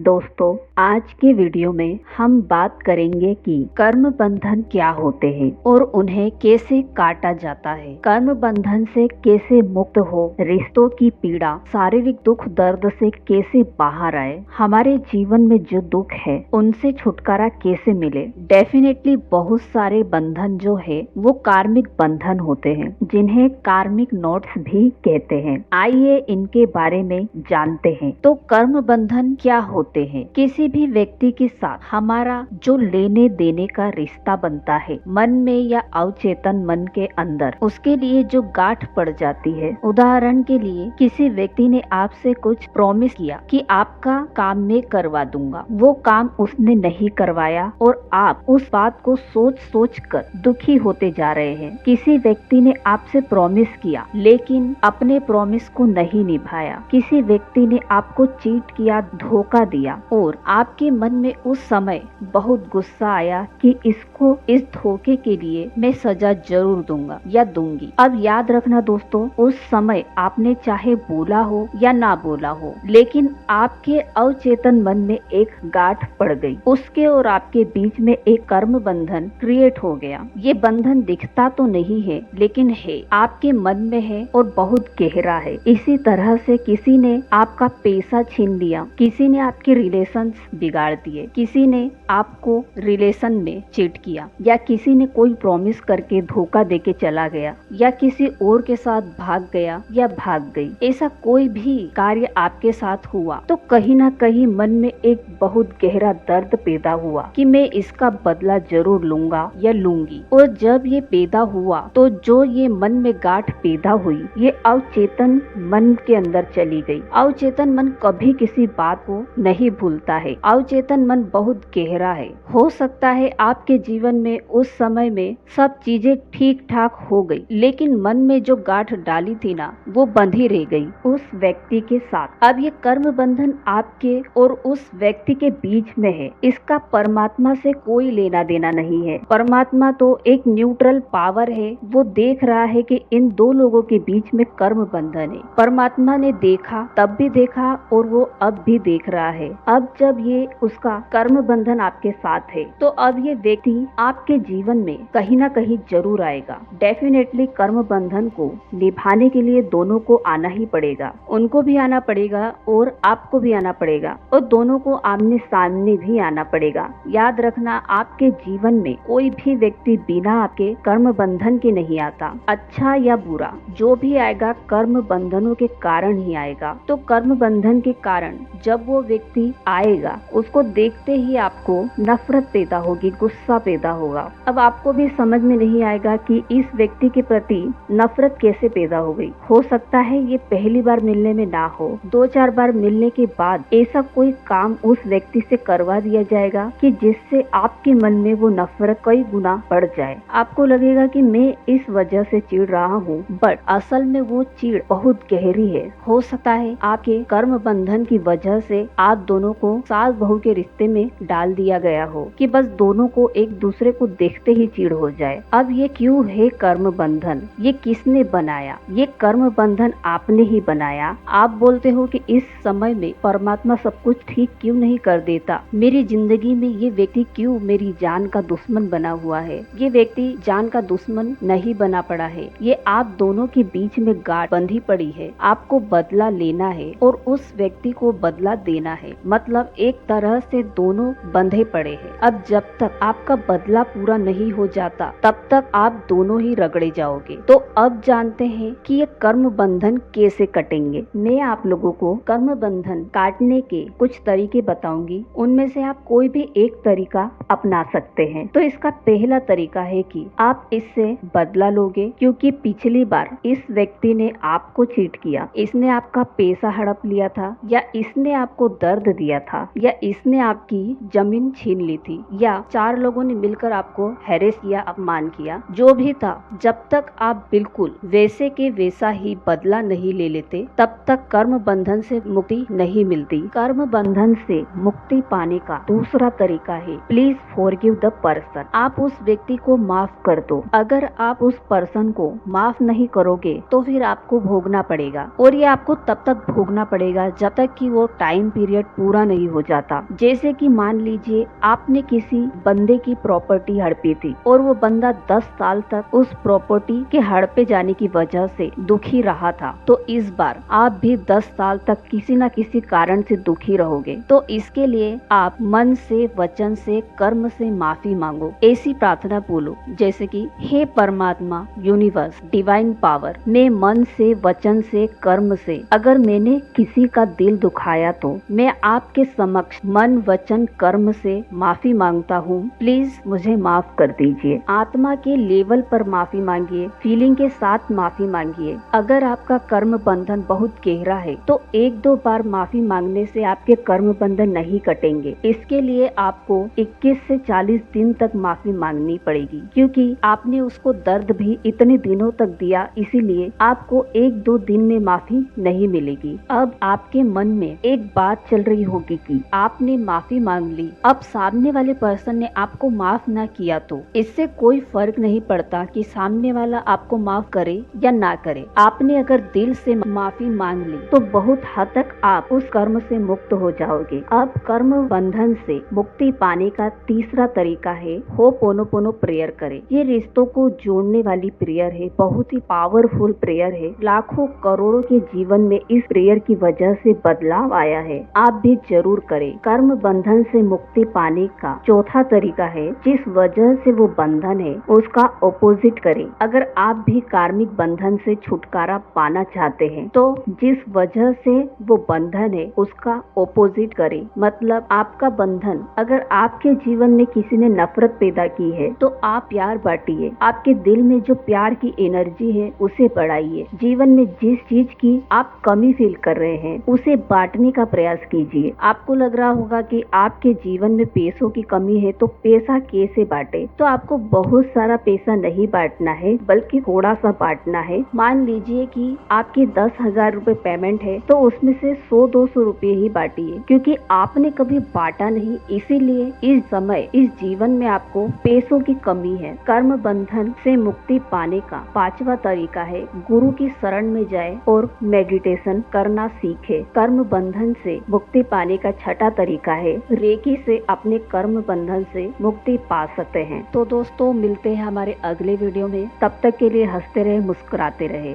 दोस्तों, आज के वीडियो में हम बात करेंगे कि कर्म बंधन क्या होते हैं और उन्हें कैसे काटा जाता है। कर्म बंधन से कैसे मुक्त हो, रिश्तों की पीड़ा, शारीरिक दुख दर्द से कैसे बाहर आए, हमारे जीवन में जो दुख है उनसे छुटकारा कैसे मिले। डेफिनेटली बहुत सारे बंधन जो है वो कार्मिक बंधन होते हैं, जिन्हें कार्मिक नोट्स भी कहते हैं। आइए इनके बारे में जानते हैं। तो कर्म बंधन क्या होते हैं? किसी भी व्यक्ति के साथ हमारा जो लेने देने का रिश्ता बनता है मन में या अवचेतन मन के अंदर, उसके लिए जो गांठ पड़ जाती है। उदाहरण के लिए किसी व्यक्ति ने आपसे कुछ प्रॉमिस किया कि आपका काम मैं करवा दूंगा, वो काम उसने नहीं करवाया और आप उस बात को सोच सोच कर दुखी होते जा रहे हैं। किसी व्यक्ति ने आपसे प्रॉमिस किया लेकिन अपने प्रॉमिस को नहीं निभाया। किसी व्यक्ति ने आपको चीट किया, धोखा दिया और आपके मन में उस समय बहुत गुस्सा आया कि इसको इस धोखे के लिए मैं सजा जरूर दूंगा या दूंगी। अब याद रखना दोस्तों, उस समय आपने चाहे बोला हो या ना बोला हो, लेकिन आपके अवचेतन मन में एक गांठ पड़ गई। उसके और आपके बीच में एक कर्म बंधन क्रिएट हो गया। ये बंधन दिखता तो नहीं है लेकिन है, आपके मन में है और बहुत गहरा है। इसी तरह से किसी ने आपका पैसा छीन लिया, किसी ने आपके रिलेशंस बिगाड़ दिए, किसी ने आपको रिलेशन में चीट किया, या किसी ने कोई प्रॉमिस करके धोखा देके चला गया, या किसी और के साथ भाग गया या भाग गई। ऐसा कोई भी कार्य आपके साथ हुआ तो कहीं ना कहीं मन में एक बहुत गहरा दर्द पैदा हुआ कि मैं इसका बदला जरूर लूंगा या लूंगी। और जब ये पैदा हुआ तो जो ये मन में गांठ पैदा हुई, ये अवचेतन मन के अंदर चली गई। अवचेतन मन कभी किसी बात को नहीं भूलता है। अवचेतन मन बहुत गहरा है। हो सकता है आपके जीवन में उस समय में सब चीजें ठीक ठाक हो गई, लेकिन मन में जो गांठ डाली थी ना, वो बंधी रह गई उस व्यक्ति के साथ। अब ये कर्म बंधन आपके और उस व्यक्ति के बीच में है। इसका परमात्मा से कोई लेना देना नहीं है। परमात्मा तो एक न्यूट्रल पावर है, वो देख रहा है कि इन दो लोगों के बीच में कर्म बंधन है। परमात्मा ने देखा, तब भी देखा और वो अब भी देख रहा है। अब जब ये उसका कर्म बंधन आपके साथ है तो अब ये व्यक्ति आपके जीवन में कहीं ना कहीं जरूर आएगा। डेफिनेटली कर्म बंधन को निभाने के लिए दोनों को आना ही पड़ेगा। उनको भी आना पड़ेगा और आपको भी आना पड़ेगा, और दोनों को आमने सामने भी आना पड़ेगा। याद रखना, आपके जीवन में कोई भी व्यक्ति बिना आपके कर्म बंधन के नहीं आता। अच्छा या बुरा जो भी आएगा कर्म बंधनों के कारण ही आएगा। तो कर्म बंधन के कारण जब वो व्यक्ति आएगा, उसको देखते ही आपको नफरत पैदा होगी, गुस्सा पैदा होगा। अब आपको भी समझ में नहीं आएगा कि इस व्यक्ति के प्रति नफरत कैसे पैदा हो गई। हो सकता है ये पहली बार मिलने में ना हो, 2-4 बार मिलने के बाद ऐसा कोई काम उस व्यक्ति से करवा दिया जाएगा कि जिससे आपके मन में वो नफरत कई गुना बढ़ जाए। आपको लगेगा कि मैं इस वजह से चिढ़ रहा हूँ, बट असल में वो चिढ़ बहुत गहरी है। हो सकता है आपके कर्म बंधन की वजह से आप दोनों को सास बहू के रिश्ते में डाल दिया गया हो कि बस दोनों को एक दूसरे को देखते ही चिढ़ हो जाए। अब ये क्यों है कर्म बंधन? ये किसने बनाया? ये कर्म बंधन आपने ही बनाया। आप बोलते हो कि इस समय में परमात्मा सब कुछ ठीक क्यों नहीं कर देता? मेरी जिंदगी में ये व्यक्ति क्यों मेरी जान का दुश्मन बना हुआ है? ये व्यक्ति जान का दुश्मन नहीं बना पड़ा है। ये आप दोनों के बीच में गांठ बंधी पड़ी है। आपको बदला लेना है और उस व्यक्ति को बदला देना है। मतलब एक तरह से दोनों बंधे पड़े हैं। अब जब तक आपका बदला पूरा नहीं हो जाता तब तक आप दोनों ही रगड़े जाओगे। तो अब जानते हैं कि ये कर्म बंधन कैसे कटेंगे। मैं आप लोगों को कर्म बंधन काटने के कुछ तरीके बताऊंगी। उनमें से आप कोई भी एक तरीका अपना सकते हैं। तो इसका पहला तरीका है कि आप इससे बदला लोगे, क्योंकि पिछली बार इस व्यक्ति ने आपको चीट किया, इसने आपका पैसा हड़प लिया था, या इसने आपको दर्द दिया था, या इसने आपकी जमीन छीन ली थी, या 4 लोगों ने मिलकर आपको हैरेस किया, अपमान किया। जो भी था, जब तक आप बिल्कुल वैसे के वैसा ही बदला नहीं ले लेते तब तक कर्म बंधन से मुक्ति नहीं मिलती। कर्म बंधन से मुक्ति पाने का दूसरा तरीका है प्लीज फॉरगिव द पर्सन। आप उस व्यक्ति को माफ कर दो। अगर आप उस पर्सन को माफ नहीं करोगे तो फिर आपको भोगना पड़ेगा, और ये आपको तब तक भोगना पड़ेगा जब तक कि वो टाइम पीरियड पूरा नहीं हो जाता। जैसे कि मान लीजिए आपने किसी बंदे की प्रॉपर्टी हड़पी थी और वो बंदा 10 साल तक उस प्रॉपर्टी के हड़पे जाने की वजह से दुखी रहा था, तो इस बार आप भी 10 साल तक किसी न किसी कारण से दुखी रहोगे। तो इसके लिए आप मन से, वचन से, कर्म से माफी मांगो। ऐसी प्रार्थना बोलो जैसे कि हे परमात्मा, यूनिवर्स, डिवाइन पावर, मैं मन से, वचन से, कर्म से अगर मैंने किसी का दिल दुखाया तो मैं आपके समक्ष मन, वचन, कर्म से माफी मांगता हूँ। प्लीज मुझे माफ कर दीजिए। आत्मा के लेवल पर माफी मांगिए, फीलिंग के साथ माफी मांगिए। अगर आपका कर्म बंधन बहुत गहरा है तो 1-2 बार माफी मांगने से आपके कर्म बंधन नहीं कटेंगे। इसके लिए आपको 21 से 40 दिन तक माफी मांगनी पड़ेगी, क्योंकि आपने उसको दर्द भी इतने दिनों तक दिया, इसीलिए आपको 1-2 दिन में माफी नहीं मिलेगी। अब आपके मन में एक बात चल रही होगी कि आपने माफी मांग ली, अब सामने वाले पर्सन ने आपको माफ ना किया तो इससे कोई फर्क नहीं पड़ता कि सामने वाला आपको माफ करे या ना करे। आपने अगर दिल से माफी मांग ली तो बहुत हद तक आप उस कर्म से मुक्त हो जाओगे। अब कर्म बंधन से मुक्ति पाने का तीसरा तरीका है होपोनोपोनो प्रेयर करें। ये रिश्तों को जोड़ने वाली प्रेयर है, बहुत ही पावरफुल प्रेयर है। लाखों करोड़ों के जीवन में इस प्रेयर की वजह से बदलाव आया है। आप भी जरूर करें। कर्म बंधन से मुक्ति पाने का चौथा तरीका है, जिस वजह से वो बंधन है उसका ऑपोजिट करें। अगर आप भी कार्मिक बंधन से छुटकारा पाना चाहते हैं तो जिस वजह से वो बंधन है उसका ऑपोजिट करें। मतलब आपका बंधन, अगर आपके जीवन में किसी ने नफरत पैदा की है तो आप प्यार बांटिए। आपके दिल में जो प्यार की एनर्जी है उसे बढ़ाइए। जीवन में जिस चीज की आप कमी फील कर रहे हैं उसे बांटने का प्रयास कीजिए। आपको लग रहा होगा कि आपके जीवन में पैसों की कमी है तो पैसा कैसे बांटे, तो आपको बहुत सारा पैसा नहीं बांटना है बल्कि थोड़ा सा बांटना है। मान लीजिए कि आपकी 10,000 रुपए पेमेंट है तो उसमें से 100-200 रुपए ही बांटिए, क्योंकि आपने कभी बांटा नहीं, इसीलिए इस समय इस जीवन में आपको पैसों की कमी है। कर्म बंधन से मुक्ति पाने का 5वां तरीका है गुरु की शरण में जाए और मेडिटेशन करना सीखे। कर्म बंधन से मुक्ति पाने का 6वां तरीका है रेकी से अपने कर्म बंधन से मुक्ति पा सकते हैं। तो दोस्तों, मिलते हैं हमारे अगले वीडियो में। तब तक के लिए हंसते रहे, मुस्कुराते रहे।